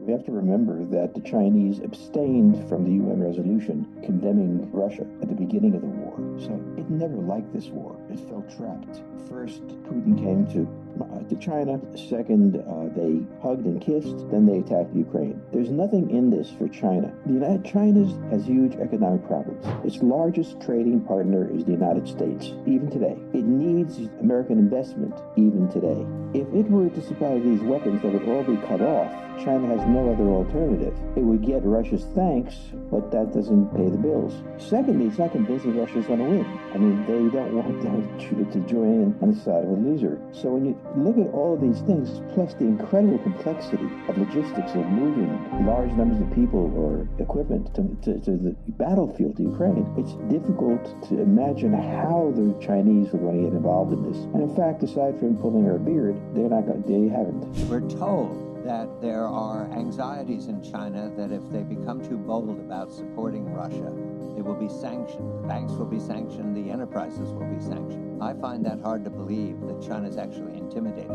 We have to remember that the Chinese abstained from the UN resolution condemning Russia at the beginning of the war. So it never liked this war. It felt trapped. First, Putin came to China. Second, they hugged and kissed. Then they attacked Ukraine. There's nothing in this for China. China has huge economic problems. Its largest trading partner is the United States, even today. It needs American investment, even today. If it were to supply these weapons that would all be cut off, China has no other alternative. It would get Russia's thanks, but that doesn't pay the bills. Secondly, it's not convincing Russia's going to win. I mean, they don't want to join in on the side of a loser. So when you look at all of these things, plus the incredible complexity of logistics of moving large numbers of people or equipment to the battlefield, to Ukraine, it's difficult to imagine how the Chinese were going to get involved in this. And in fact, aside from pulling her beard, they haven't. We're told that there are anxieties in China that if they become too bold about supporting Russia, they will be sanctioned. The banks will be sanctioned, the enterprises will be sanctioned. I find that hard to believe that China's actually intimidated.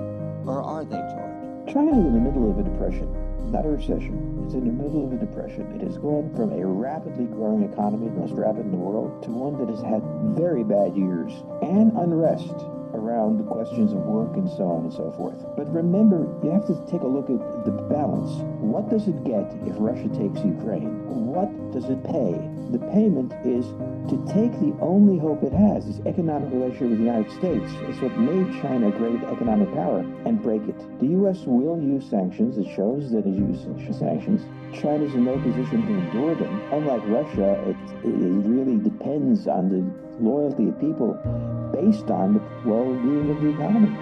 Or are they, George? China's in the middle of a depression, not a recession. It's in the middle of a depression. It has gone from a rapidly growing economy, the most rapid in the world, to one that has had very bad years and unrest around the questions of work and so on and so forth. But remember, you have to take a look at the balance. What does it get if Russia takes Ukraine? What does it pay? The payment is to take the only hope it has, its economic relationship with the United States. It's what made China a great economic power, and break it. The U.S. will use sanctions. It shows that it uses sanctions. China's in no position to endure them. Unlike Russia, it really depends on the loyalty of people based on the well-being of the economy.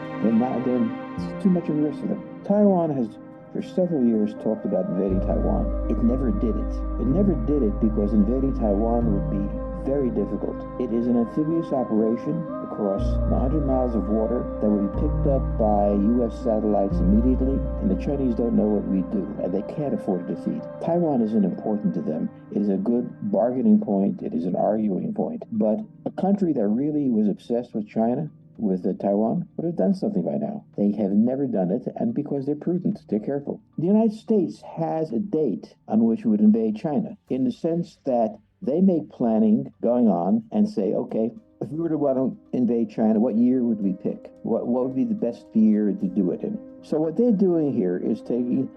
It's too much of a risk for them. Taiwan has, for several years, talked about invading Taiwan. It never did it. It never did it because invading Taiwan would be very difficult. It is an amphibious operation across 100 miles of water that will be picked up by U.S. satellites immediately, and the Chinese don't know what we do, and they can't afford a defeat. Taiwan isn't important to them. It is a good bargaining point. It is an arguing point. But a country that really was obsessed with China, with Taiwan, would have done something by now. They have never done it, and because they're prudent, they're careful. The United States has a date on which it would invade China, in the sense that they make planning going on and say, okay, if we were to want to invade China, what year would we pick? What would be the best year to do it in? So what they're doing here is taking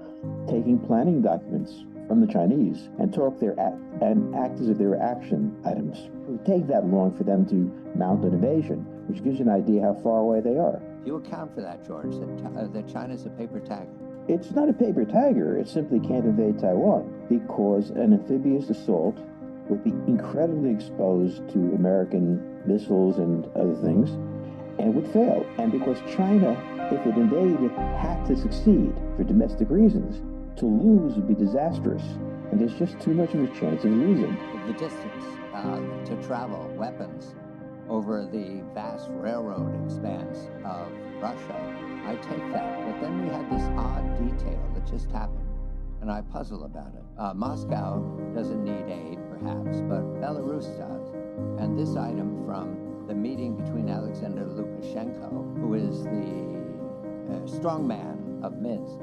planning documents from the Chinese and act as if they were action items. It would take that long for them to mount an invasion, which gives you an idea how far away they are. Do you account for that, George, that China's a paper tiger? It's not a paper tiger. It simply can't invade Taiwan because an amphibious assault would be incredibly exposed to American missiles and other things, and would fail. And because China, if it invaded, had to succeed for domestic reasons, to lose would be disastrous. And there's just too much of a chance of losing. The distance to travel weapons over the vast railroad expanse of Russia, I take that. But then we had this odd detail that just happened, and I puzzle about it. Moscow doesn't need aid, perhaps, but Belarus does. And this item from the meeting between Alexander Lukashenko, who is the strongman of Minsk,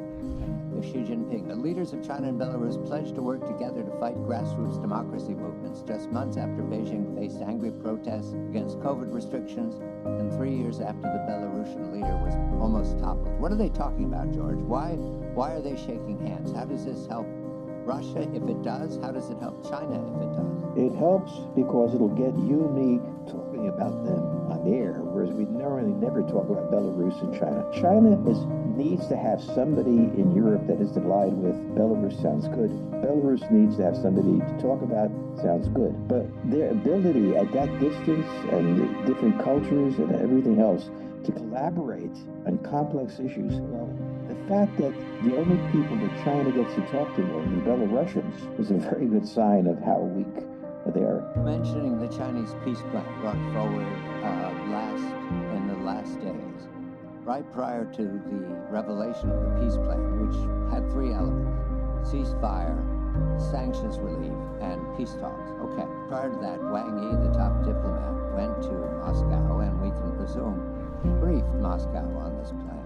with Xi Jinping. The leaders of China and Belarus pledged to work together to fight grassroots democracy movements just months after Beijing faced angry protests against COVID restrictions and 3 years after the Belarusian leader was almost toppled. What are they talking about, George? Why are they shaking hands? How does this help Russia if it does? How does it help China if it does? It helps because it'll get you and me talking about them on the air, whereas we normally never talk about Belarus and China. China needs to have somebody in Europe that is allied with. Belarus sounds good. Belarus needs to have somebody to talk about. Sounds good. But their ability at that distance and the different cultures and everything else to collaborate on complex issues, well, the fact that the only people that China gets to talk to are the Belarusians is a very good sign of how weak they are. Mentioning the Chinese peace plan brought forward in the last days, right prior to the revelation of the peace plan, which had three elements: ceasefire, sanctions relief, and peace talks. Okay. Prior to that, Wang Yi, the top diplomat, went to Moscow, and we can presume briefed Moscow on this plan.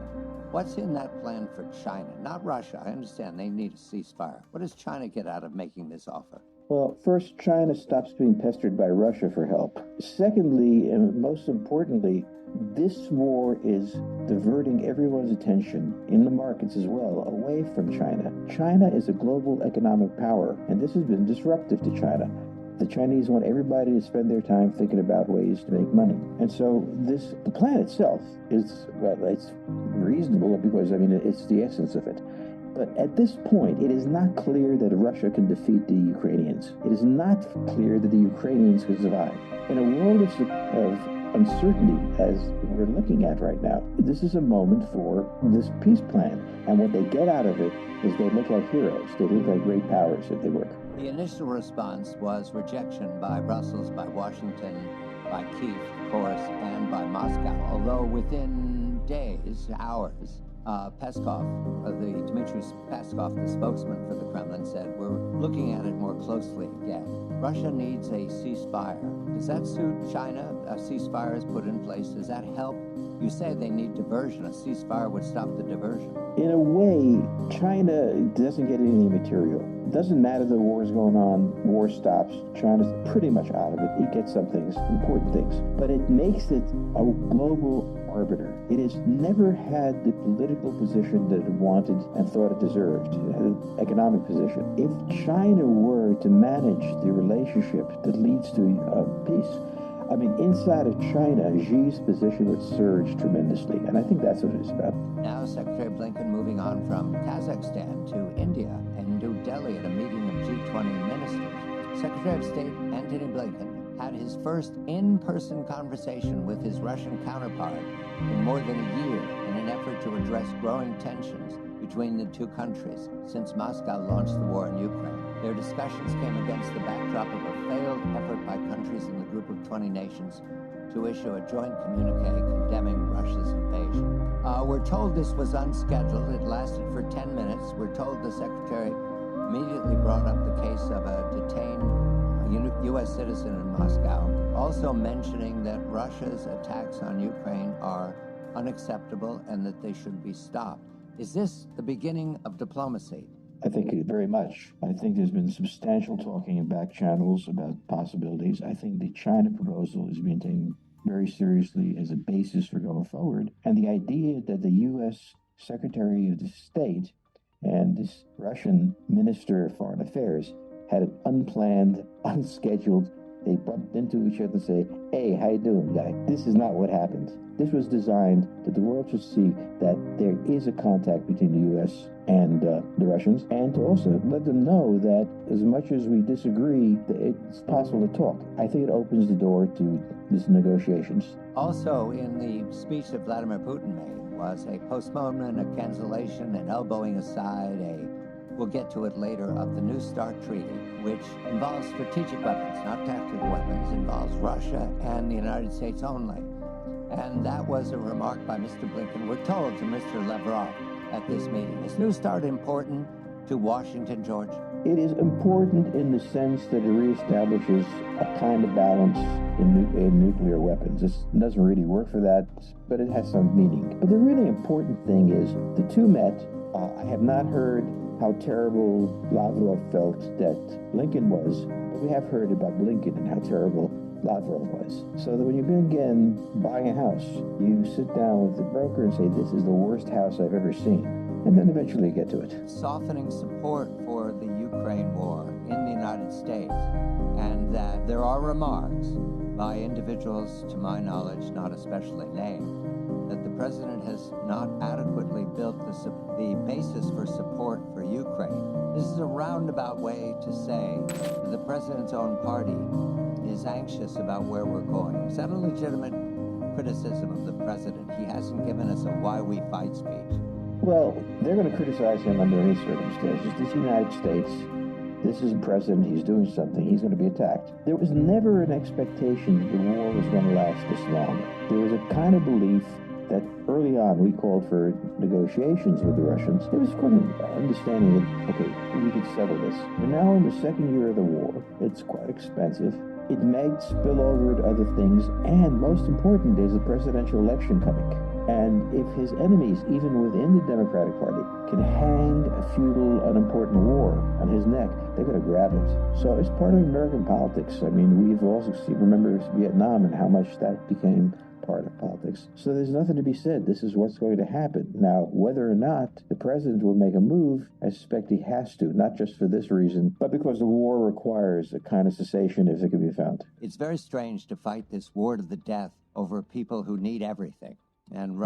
What's in that plan for China? Not Russia. I understand they need a ceasefire. What does China get out of making this offer? Well, first, China stops being pestered by Russia for help. Secondly, and most importantly, this war is diverting everyone's attention, in the markets as well, away from China. China is a global economic power, and this has been disruptive to China. The Chinese want everybody to spend their time thinking about ways to make money. And so the plan itself is, well, it's reasonable because, it's the essence of it. But at this point, it is not clear that Russia can defeat the Ukrainians. It is not clear that the Ukrainians can survive. In a world of uncertainty, as we're looking at right now, this is a moment for this peace plan. And what they get out of it is they look like heroes. They look like great powers if they work. The initial response was rejection by Brussels, by Washington, by Kiev, of course, and by Moscow. Although within days, hours, Dmitry Peskov, the spokesman for the Kremlin, said, we're looking at it more closely again. Russia needs a ceasefire. Does that suit China? A ceasefire is put in place. Does that help? You say they need diversion. A ceasefire would stop the diversion. In a way, China doesn't get any material. It doesn't matter the war is going on, war stops. China's pretty much out of it. It gets some things, important things. But it makes it a global arbiter. It has never had the political position that it wanted and thought it deserved. It had an economic position. If China were to manage the relationship that leads to peace, inside of China, Xi's position would surge tremendously, and I think that's what it is about. Now, Secretary Blinken moving on from Kazakhstan to India and New Delhi at a meeting of G20 ministers. Secretary of State Antony Blinken had his first in-person conversation with his Russian counterpart in more than a year in an effort to address growing tensions between the two countries since Moscow launched the war in Ukraine. Their discussions came against the backdrop of a failed effort by countries in the group of 20 nations to issue a joint communique condemning Russia's invasion. We're told this was unscheduled. It lasted for 10 minutes. We're told the secretary immediately brought up the case of a detained U.S. citizen in Moscow, also mentioning that Russia's attacks on Ukraine are unacceptable and that they should be stopped. Is this the beginning of diplomacy? I think very much. I think there's been substantial talking in back channels about possibilities. I think the China proposal is being taken very seriously as a basis for going forward. And the idea that the U.S. Secretary of State and this Russian Minister of Foreign Affairs had an unplanned, unscheduled, they bumped into each other and say, hey, how you doing, guy? This is not what happened. This was designed that the world should see that there is a contact between the U.S. and the Russians, and to also let them know that as much as we disagree, that it's possible to talk. I think it opens the door to these negotiations. Also, in the speech that Vladimir Putin made was a postponement, a cancellation, an elbowing aside, we'll get to it later, of the New START Treaty, which involves strategic weapons, not tactical weapons, involves Russia and the United States only. And that was a remark by Mr. Blinken, we're told, to Mr. Lavrov at this meeting. Is New START important to Washington, George? It is important in the sense that it reestablishes a kind of balance in nuclear weapons. This doesn't really work for that, but it has some meaning. But the really important thing is the two met. I have not heard how terrible Lavrov felt that Blinken was, but we have heard about Blinken and how terrible Lavrov was. So that when you begin buying a house, you sit down with the broker and say, this is the worst house I've ever seen. And then eventually you get to it. Softening support for the Ukraine war in the United States, and that there are remarks by individuals, to my knowledge, not especially named, that the president has not adequately built the basis for support for Ukraine. This is a roundabout way to say that the president's own party is anxious about where we're going. Is that a legitimate criticism of the president? He hasn't given us a why we fight speech. Well, they're going to criticize him under any circumstances. This is the United States. This is a president. He's doing something. He's going to be attacked. There was never an expectation that the war was going to last this long. There was a kind of belief that early on we called for negotiations with the Russians. There was quite an understanding that, okay, we could settle this. We're now in the second year of the war. It's quite expensive. It may spill over to other things. And most important, there's a presidential election coming. And if his enemies, even within the Democratic Party, can hang a futile, unimportant war on his neck, they're going to grab it. So it's part of American politics. I mean, we've also remember Vietnam and how much that became part of politics. So there's nothing to be said. This is what's going to happen. Now, whether or not the president will make a move, I suspect he has to, not just for this reason, but because the war requires a kind of cessation if it can be found. It's very strange to fight this war to the death over people who need everything. And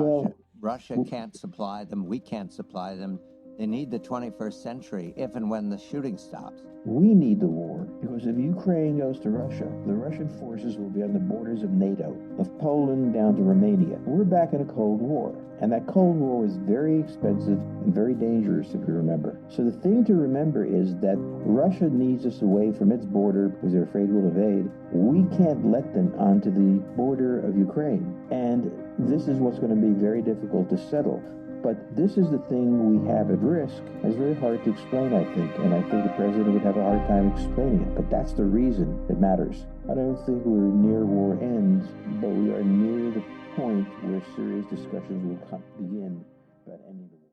Russia can't supply them. We can't supply them. They need the 21st century if and when the shooting stops. We need the war because if Ukraine goes to Russia, the Russian forces will be on the borders of NATO, of Poland down to Romania. We're back in a Cold War. And that Cold War was very expensive and very dangerous, if you remember. So the thing to remember is that Russia needs us away from its border because they're afraid we'll invade. We can't let them onto the border of Ukraine. And this is what's going to be very difficult to settle. But this is the thing we have at risk. It's very hard to explain, I think, and I think the president would have a hard time explaining it. But that's the reason it matters. I don't think we're near war ends, but we are near the point where serious discussions will begin about ending the war.